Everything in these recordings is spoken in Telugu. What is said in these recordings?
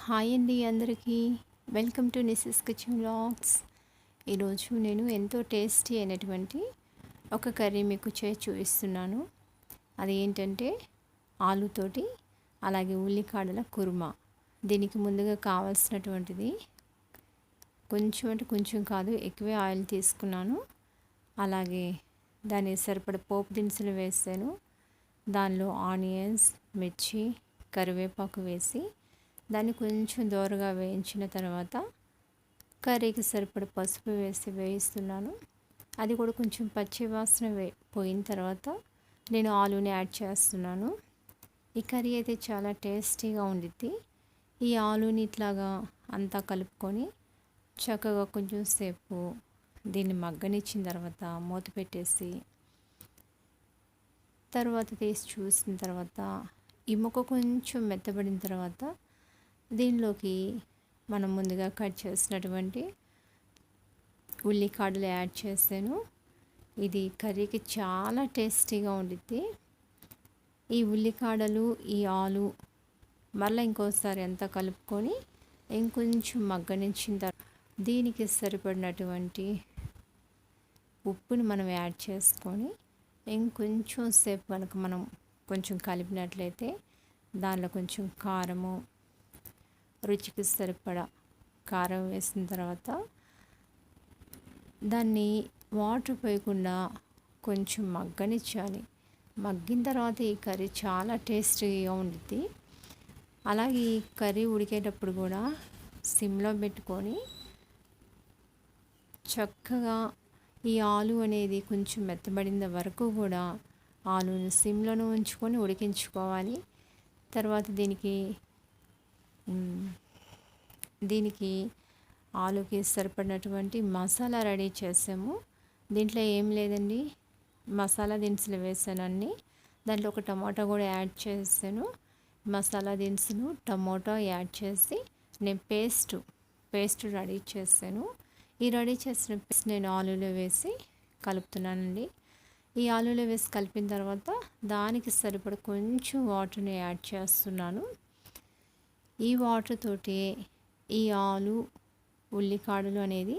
హాయ్ అండి అందరికీ. వెల్కమ్ టు నిసిస్ కిచెన్ వ్లాగ్స్. ఈరోజు నేను ఎంతో టేస్టీ అయినటువంటి ఒక కర్రీ మీకు చేసి చూపిస్తున్నాను. అది ఏంటంటే ఆలుతోటి అలాగే ఉల్లికాడల కుర్మా. దీనికి ముందుగా కావాల్సినటువంటిది కొంచెం అంటే కొంచెం కాదు, ఎక్కువే ఆయిల్ తీసుకున్నాను. అలాగే దాని సరిపడ పోపు దినుసులు వేసాను. దానిలో ఆనియన్స్, మిర్చి, కరివేపాకు వేసి దాన్ని కొంచెం దోరగా వేయించిన తర్వాత కర్రీకి సరిపడ పసుపు వేసి వేయిస్తున్నాను. అది కూడా కొంచెం పచ్చి వాసన పోయిన తర్వాత నేను ఆలూని యాడ్ చేస్తున్నాను. ఈ కర్రీ అయితే చాలా టేస్టీగా ఉండిద్ది. ఈ ఆలూని ఇట్లాగా అంతా కలుపుకొని చక్కగా కొంచెం సేపు దీన్ని మగ్గనిచ్చిన తర్వాత మూత పెట్టేసి తర్వాత తీసి చూసిన తర్వాత ఈ ముక్క కొంచెం మెత్తబడిన తర్వాత దీనిలోకి మనం ముందుగా కట్ చేసినటువంటి ఉల్లికాడలు యాడ్ చేశాను. ఇది కర్రీకి చాలా టేస్టీగా ఉండిద్ది. ఈ ఉల్లికాడలు, ఈ ఆలు మళ్ళీ ఇంకోసారి అంతా కలుపుకొని ఇంకొంచెం మగ్గనించిన తర్వాత దీనికి సరిపడినటువంటి ఉప్పుని మనం యాడ్ చేసుకొని ఇంకొంచెం సేపు కనుక మనం కొంచెం కలిపినట్లయితే దానిలో కొంచెం కారము, రుచికి సరిపడా కారం వేసిన తర్వాత దాన్ని వాటర్ పోయకుండా కొంచెం మగ్గనిచ్చాలి. మగ్గిన తర్వాత ఈ కర్రీ చాలా టేస్టీగా ఉండిద్ది. అలాగే ఈ కర్రీ ఉడికేటప్పుడు కూడా సిమ్లో పెట్టుకొని చక్కగా ఈ ఆలు అనేది కొంచెం మెత్తబడిన వరకు కూడా ఆలుని సిమ్లోనే ఉంచుకొని ఉడికించుకోవాలి. తర్వాత దీనికి ఆలుకి సరిపడినటువంటి మసాలా రెడీ చేసాము. దీంట్లో ఏం లేదండి, మసాలా దినుసులు వేసాను అన్నీ. దాంట్లో ఒక టమాటా కూడా యాడ్ చేసాను. మసాలా దినుసులు, టమాటా యాడ్ చేసి నేను పేస్ట్ రెడీ చేశాను. ఈ రెడీ చేసిన పేస్ట్ నేను ఆలులో వేసి కలుపుతున్నానండి. ఈ ఆలులో వేసి కలిపిన తర్వాత దానికి సరిపడ కొంచెం వాటర్ని యాడ్ చేస్తున్నాను. ఈ వాటర్ తోటి ఈ ఆలు, ఉల్లికాడలు అనేది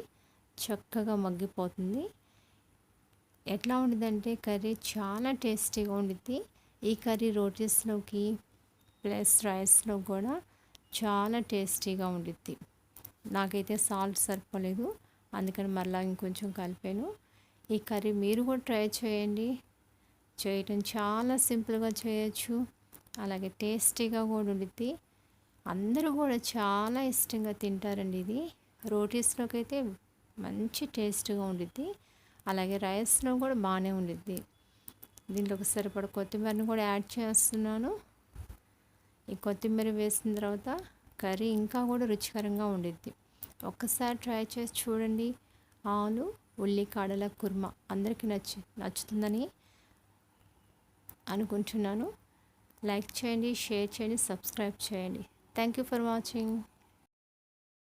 చక్కగా మగ్గిపోతుంది. ఎట్లా ఉండిద్దంటే కర్రీ చాలా టేస్టీగా ఉండిద్ది. ఈ కర్రీ రోటీస్లోకి ప్లస్ రైస్లో కూడా చాలా టేస్టీగా ఉండిద్ది. నాకైతే సాల్ట్ సరిపోలేదు, అందుకని మరలా ఇంకొంచెం కలిపాను. ఈ కర్రీ మీరు కూడా ట్రై చేయండి. చేయటం చాలా సింపుల్గా చేయొచ్చు, అలాగే టేస్టీగా కూడా ఉండిద్ది. అందరూ కూడా చాలా ఇష్టంగా తింటారండి. ఇది రోటీస్లోకి అయితే మంచి టేస్ట్గా ఉండిద్ది, అలాగే రైస్లో కూడా బాగానే ఉండిద్ది. దీంట్లోకి సరిపడ కొత్తిమీరని కూడా యాడ్ చేస్తున్నాను. ఈ కొత్తిమీర వేసిన తర్వాత కర్రీ ఇంకా కూడా రుచికరంగా ఉండిద్ది. ఒక్కసారి ట్రై చేసి చూడండి. ఆలు ఉల్లికాడల కుర్మా అందరికీ నచ్చుతుందని అనుకుంటున్నాను. లైక్ చేయండి, షేర్ చేయండి, సబ్స్క్రైబ్ చేయండి. Thank you for watching.